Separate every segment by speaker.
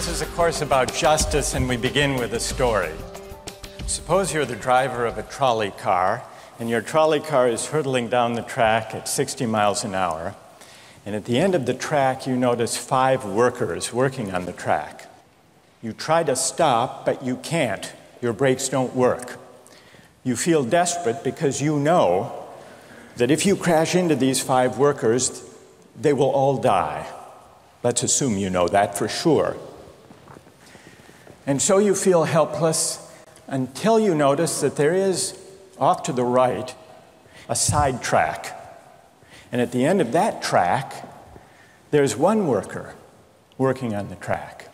Speaker 1: This is a course about justice, and we begin with a story. Suppose you're the driver of a trolley car, and your trolley car is hurtling down the track at 60 miles an hour, and at the end of the track, you notice 5 workers working on the track. You try to stop, but you can't. Your brakes don't work. You feel desperate because you know that if you crash into these 5 workers, they will all die. Let's assume you know that for sure. And so you feel helpless until you notice that there is, off to the right, a side track. And at the end of that track, there's one worker working on the track.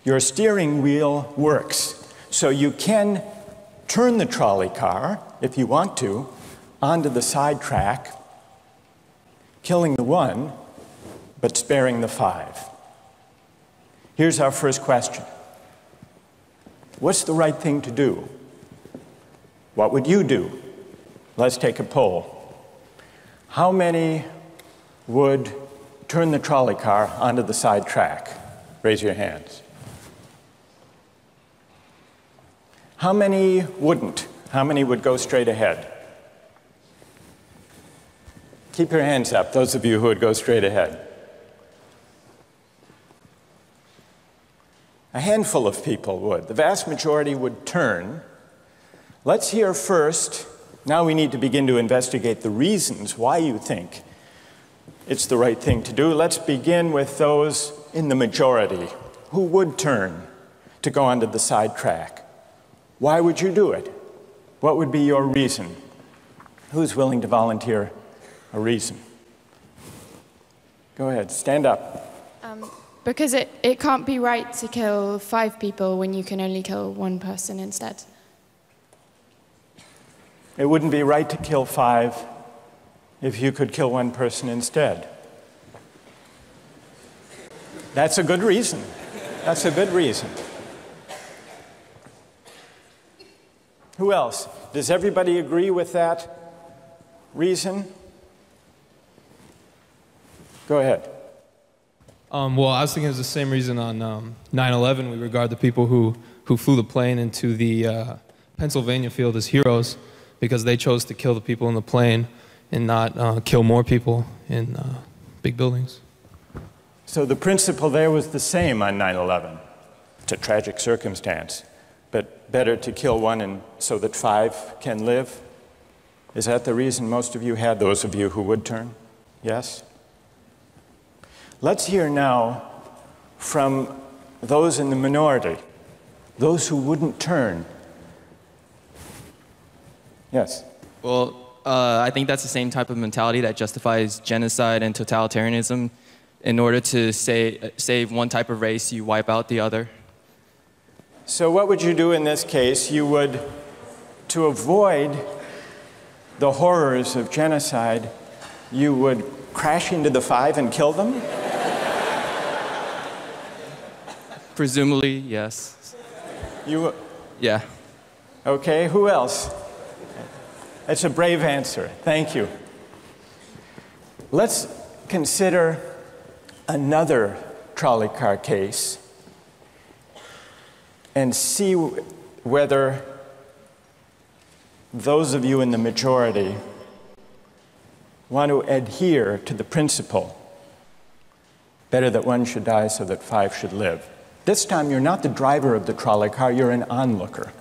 Speaker 1: Your steering wheel works, so you can turn the trolley car, if you want to, onto the side track, killing the one, but sparing the 5. Here's our first question. What's the right thing to do? What would you do? Let's take a poll. How many would turn the trolley car onto the side track? Raise your hands. How many wouldn't? How many would go straight ahead? Keep your hands up, those of you who would go straight ahead. A handful of people would. The vast majority would turn. Let's hear first. Now we need to begin to investigate the reasons why you think it's the right thing to do. Let's begin with those in the majority who would turn to go onto the side track. Why would you do it? What would be your reason? Who's willing to volunteer a reason? Go ahead, stand up.
Speaker 2: Because it can't be right to kill 5 people when you can only kill 1 person instead.
Speaker 1: It wouldn't be right to kill 5 if you could kill 1 person instead. That's a good reason. That's a good reason. Who else? Does everybody agree with that reason? Go ahead.
Speaker 3: Well, I was thinking it was the same reason on 9/11. We regard the people who flew the plane into the Pennsylvania field as heroes because they chose to kill the people in the plane and not kill more people in big buildings.
Speaker 1: So the principle there was the same on 9/11. It's a tragic circumstance, but better to kill 1 and so that 5 can live? Is that the reason most of you had, those of you who would turn? Yes? Let's hear now from those in the minority, those who wouldn't turn. Yes?
Speaker 4: Well, I think that's the same type of mentality that justifies genocide and totalitarianism. In order to save one type of race, you wipe out the other.
Speaker 1: So what would you do in this case? You would, to avoid the horrors of genocide, you would crash into the 5 and kill them?
Speaker 4: Presumably, yes.
Speaker 1: You?
Speaker 4: Yeah.
Speaker 1: Okay, who else? That's a brave answer. Thank you. Let's consider another trolley car case and see whether those of you in the majority want to adhere to the principle, better that 1 should die so that 5 should live. This time you're not the driver of the trolley car, you're an onlooker.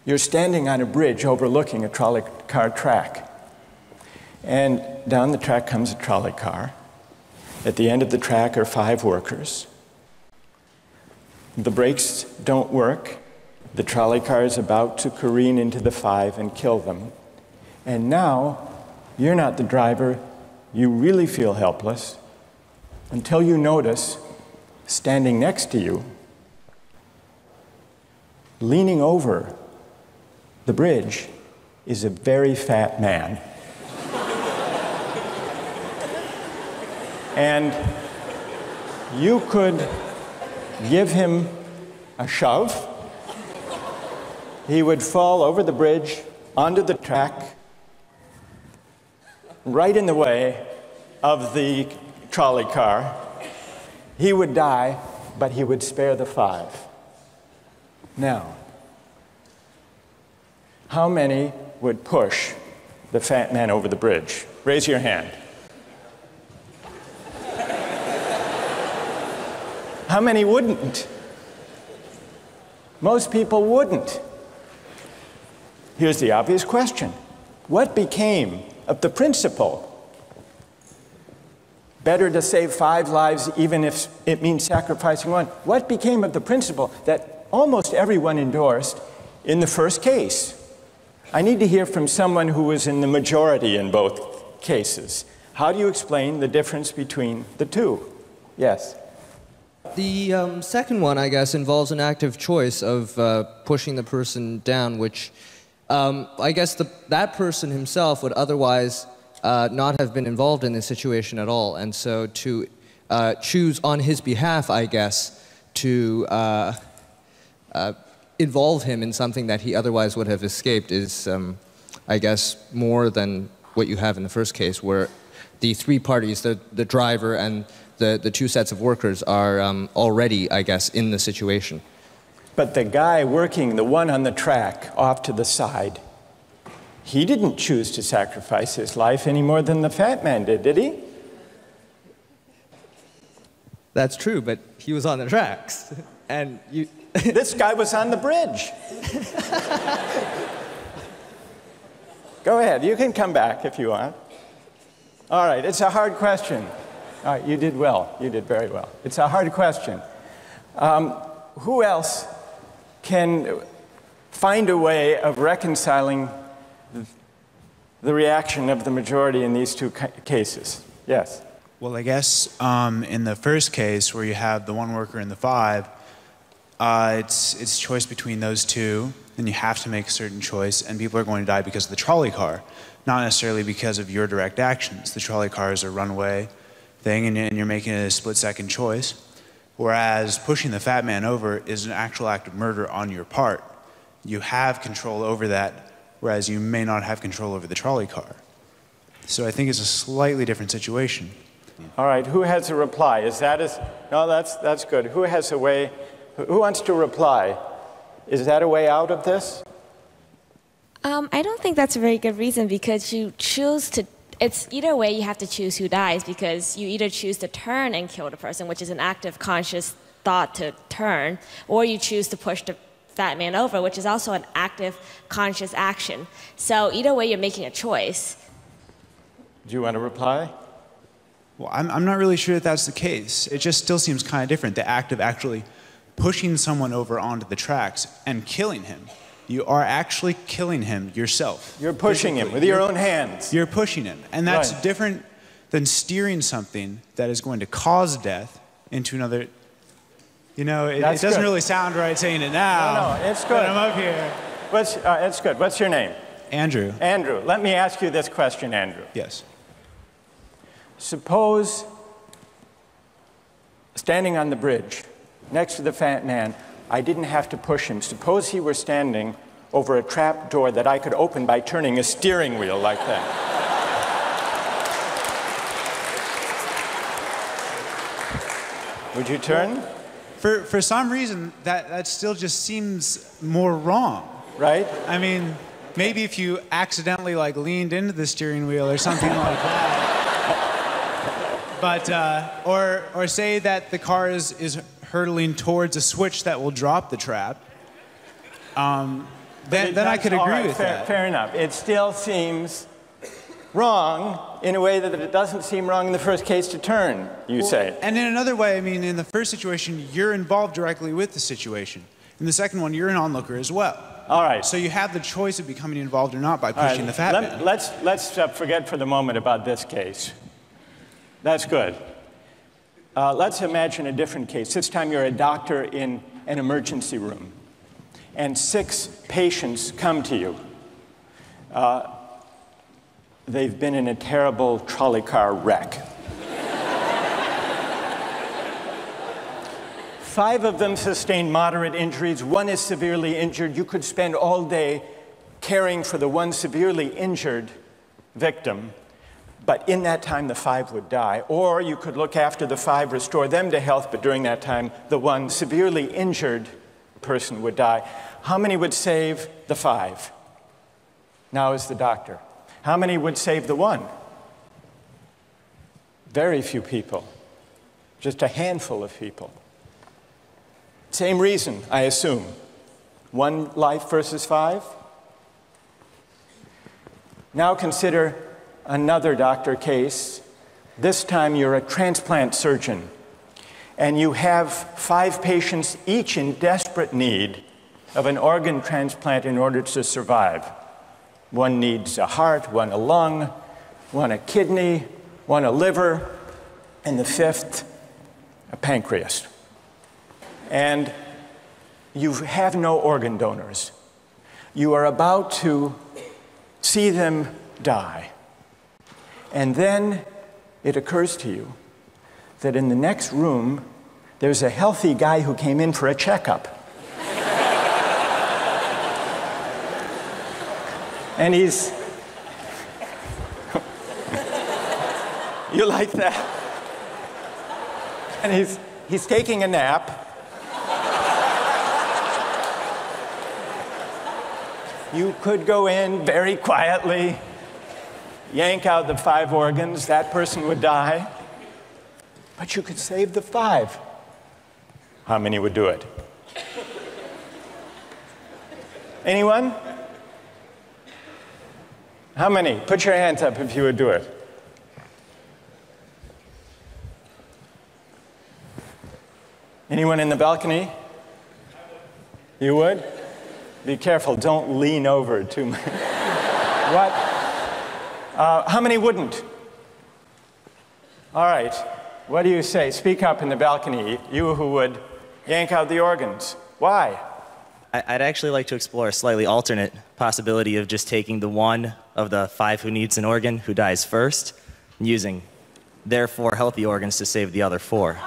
Speaker 1: You're standing on a bridge overlooking a trolley car track. And down the track comes a trolley car. At the end of the track are 5 workers. The brakes don't work. The trolley car is about to careen into the 5 and kill them. And now, you're not the driver. You really feel helpless until you notice, standing next to you, leaning over the bridge, is a very fat man. And you could give him a shove. He would fall over the bridge, onto the track, right in the way of the trolley car. He would die, but he would spare the 5. Now, how many would push the fat man over the bridge? Raise your hand. How many wouldn't? Most people wouldn't. Here's the obvious question. What became of the principle? Better to save 5 lives even if it means sacrificing 1. What became of the principle that almost everyone endorsed in the first case? I need to hear from someone who was in the majority in both cases. How do you explain the difference between the two? Yes?
Speaker 5: The second one, I guess, involves an active choice of pushing the person down, which I guess that person himself would otherwise not have been involved in this situation at all. And so to choose on his behalf, I guess, to involve him in something that he otherwise would have escaped is, I guess, more than what you have in the first case, where the 3 parties, the driver and the 2 sets of workers, are already, I guess, in the situation.
Speaker 1: But the guy working, the one on the track off to the side, he didn't choose to sacrifice his life any more than the fat man did he? That's
Speaker 5: true, but he was on the tracks. And you...
Speaker 1: This guy was on the bridge. Go ahead, you can come back if you want. All right, it's a hard question. All right, you did well. You did very well. It's a hard question. Who else can find a way of reconciling the reaction of the majority in these 2 cases? Yes?
Speaker 6: Well, I guess in the first case, where you have the 1 worker and the 5, it's choice between those 2, and you have to make a certain choice, and people are going to die because of the trolley car, not necessarily because of your direct actions. The trolley car is a runaway thing, and you're making a split-second choice, whereas pushing the fat man over is an actual act of murder on your part. You have control over that, whereas you may not have control over the trolley car. So I think it's a slightly different situation.
Speaker 1: All right, who has a reply? Is that no, that's good. Who has a way, who wants to reply? Is that a way out of this?
Speaker 7: I don't think that's a very good reason, because you choose to, it's either way you have to choose who dies, because you either choose to turn and kill the person, which is an active conscious thought to turn, or you choose to push the fat man over, which is also an active conscious action. So either way you're making a choice.
Speaker 1: Do you want to reply?
Speaker 6: Well, I'm not really sure that that's the case. It just still seems kind of different, the act of actually pushing someone over onto the tracks and killing him. You are actually killing him yourself.
Speaker 1: You're pushing him with your own hands.
Speaker 6: You're pushing him. And that's
Speaker 1: Right.
Speaker 6: different than steering something that is going to cause death into another. You know, it doesn't
Speaker 1: good.
Speaker 6: really sound right saying it now.
Speaker 1: No, it's good.
Speaker 6: But I'm up here.
Speaker 1: It's good. What's your name?
Speaker 6: Andrew.
Speaker 1: Andrew. Let me ask you this question, Andrew.
Speaker 6: Yes.
Speaker 1: Suppose standing on the bridge next to the fat man, I didn't have to push him. Suppose he were standing over a trap door that I could open by turning a steering wheel like that. Would you turn?
Speaker 6: For some reason, that still just seems more wrong.
Speaker 1: Right?
Speaker 6: I mean, maybe if you accidentally like leaned into the steering wheel or something like that. But, or say that the car is hurtling towards a switch that will drop the trap. Then I could agree with that.
Speaker 1: Fair enough. It still seems wrong in a way that it doesn't seem wrong in the first case to turn, you say.
Speaker 6: And in another way, I mean, in the first situation, you're involved directly with the situation. In the second one, you're an onlooker as well.
Speaker 1: All right.
Speaker 6: So you have the choice of becoming involved or not by pushing the fat man.
Speaker 1: Let's forget for the moment about this case. That's good. Let's imagine a different case. This time you're a doctor in an emergency room, and 6 patients come to you. They've been in a terrible trolley car wreck. 5 of them sustained moderate injuries. 1 is severely injured. You could spend all day caring for the 1 severely injured victim, but in that time the 5 would die. Or you could look after the 5, restore them to health, but during that time the 1 severely injured person would die. How many would save the 5? Now is the doctor. How many would save the 1? Very few people. Just a handful of people. Same reason, I assume. 1 life versus 5? Now consider another doctor case. This time you're a transplant surgeon, and you have 5 patients, each in desperate need of an organ transplant in order to survive. 1 needs a heart, 1 a lung, 1 a kidney, 1 a liver, and the 5th, a pancreas. And you have no organ donors. You are about to see them die. And then it occurs to you that in the next room, there's a healthy guy who came in for a checkup. And he's... You like that? And he's taking a nap. You could go in very quietly, yank out the 5 organs, that person would die, but you could save the 5. How many would do it? Anyone? How many? Put your hands up if you would do it. Anyone in the balcony? You would? Be careful, don't lean over too much. What? How many wouldn't? All right, what do you say? Speak up in the balcony, you who would yank out the organs. Why?
Speaker 8: I'd actually like to explore a slightly alternate possibility of just taking the 1 of the 5 who needs an organ, who dies first, and using their 4 healthy organs to save the other 4.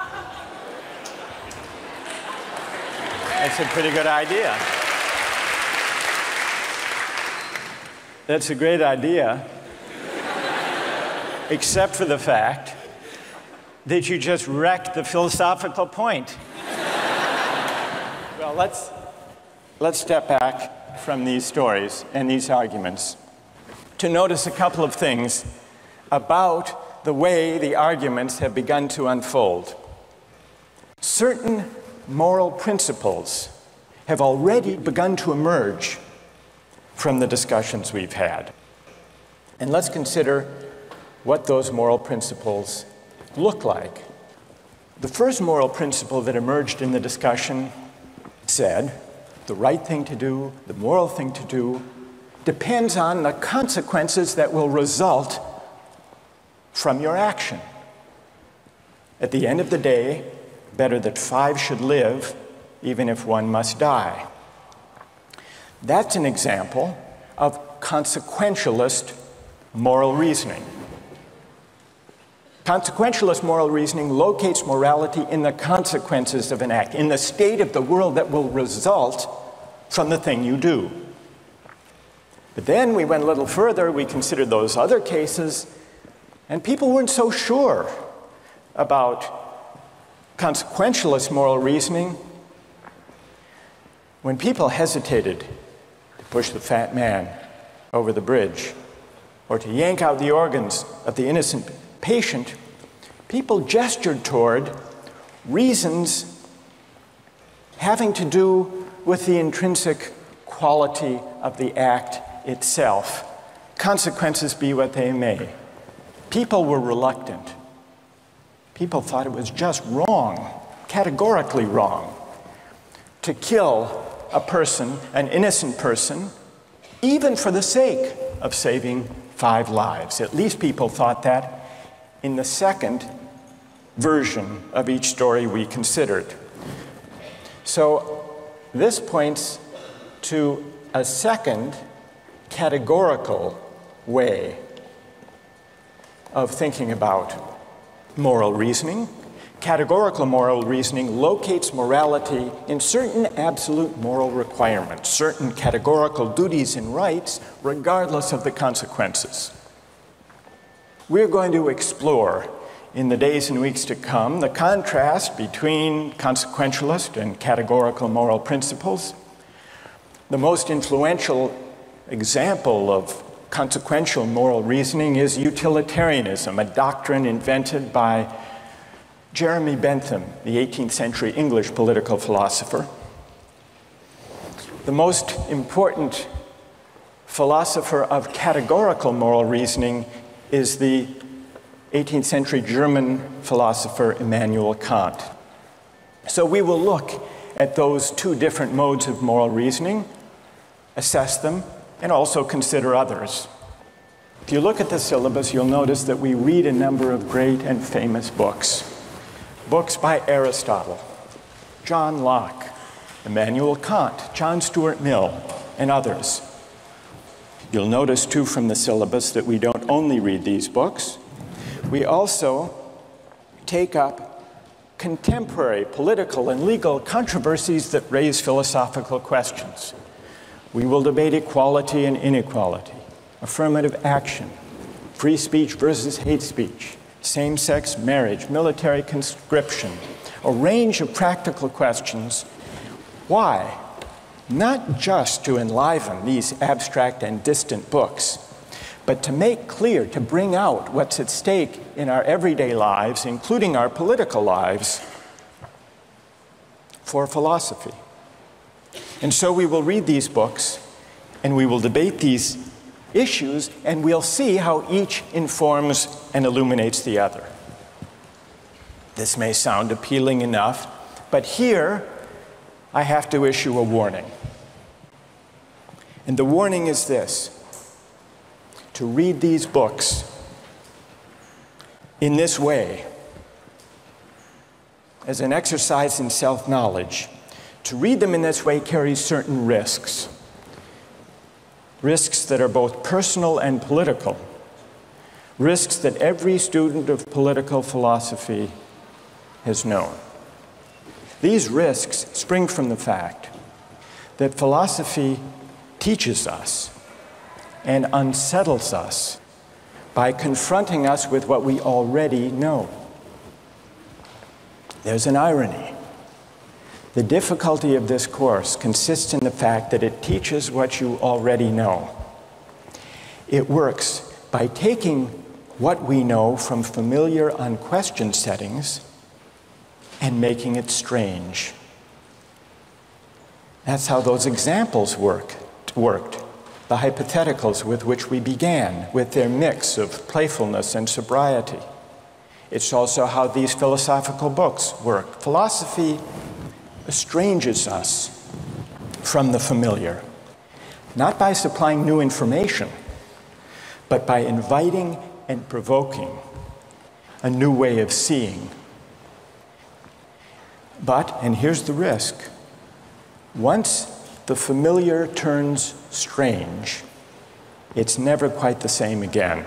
Speaker 1: That's a pretty good idea. That's a great idea, except for the fact that you just wrecked the philosophical point. Well, let's step back from these stories and these arguments to notice a couple of things about the way the arguments have begun to unfold. Certain moral principles have already begun to emerge from the discussions we've had. And let's consider what those moral principles look like. The first moral principle that emerged in the discussion said, the right thing to do, the moral thing to do, depends on the consequences that will result from your action. At the end of the day, better that 5 should live, even if 1 must die. That's an example of consequentialist moral reasoning. Consequentialist moral reasoning locates morality in the consequences of an act, in the state of the world that will result from the thing you do. But then we went a little further, we considered those other cases, and people weren't so sure about consequentialist moral reasoning. When people hesitated to push the fat man over the bridge or to yank out the organs of the innocent patient, people gestured toward reasons having to do with the intrinsic quality of the act itself. Consequences be what they may. People were reluctant. People thought it was just wrong, categorically wrong, to kill a person, an innocent person, even for the sake of saving 5 lives. At least people thought that in the second version of each story we considered. So this points to a second categorical way of thinking about moral reasoning. Categorical moral reasoning locates morality in certain absolute moral requirements, certain categorical duties and rights, regardless of the consequences. We're going to explore in the days and weeks to come the contrast between consequentialist and categorical moral principles. The most influential example of consequential moral reasoning is utilitarianism, a doctrine invented by Jeremy Bentham, the 18th century English political philosopher. The most important philosopher of categorical moral reasoning is the 18th century German philosopher Immanuel Kant. So we will look at those two different modes of moral reasoning, assess them, and also consider others. If you look at the syllabus, you'll notice that we read a number of great and famous books. Books by Aristotle, John Locke, Immanuel Kant, John Stuart Mill, and others. You'll notice, too, from the syllabus that we don't only read these books. We also take up contemporary political and legal controversies that raise philosophical questions. We will debate equality and inequality, affirmative action, free speech versus hate speech, same-sex marriage, military conscription, a range of practical questions. Why? Not just to enliven these abstract and distant books, but to make clear, to bring out what's at stake in our everyday lives, including our political lives, for philosophy. And so we will read these books, and we will debate these issues, and we'll see how each informs and illuminates the other. This may sound appealing enough, but here I have to issue a warning. And the warning is this: to read these books in this way, as an exercise in self-knowledge, to read them in this way carries certain risks. Risks that are both personal and political. Risks that every student of political philosophy has known. These risks spring from the fact that philosophy teaches us and unsettles us by confronting us with what we already know. There's an irony. The difficulty of this course consists in the fact that it teaches what you already know. It works by taking what we know from familiar, unquestioned settings and making it strange. That's how those examples worked. The hypotheticals with which we began, with their mix of playfulness and sobriety. It's also how these philosophical books work. Philosophy estranges us from the familiar, not by supplying new information, but by inviting and provoking a new way of seeing. But, and here's the risk, once the familiar turns strange, it's never quite the same again.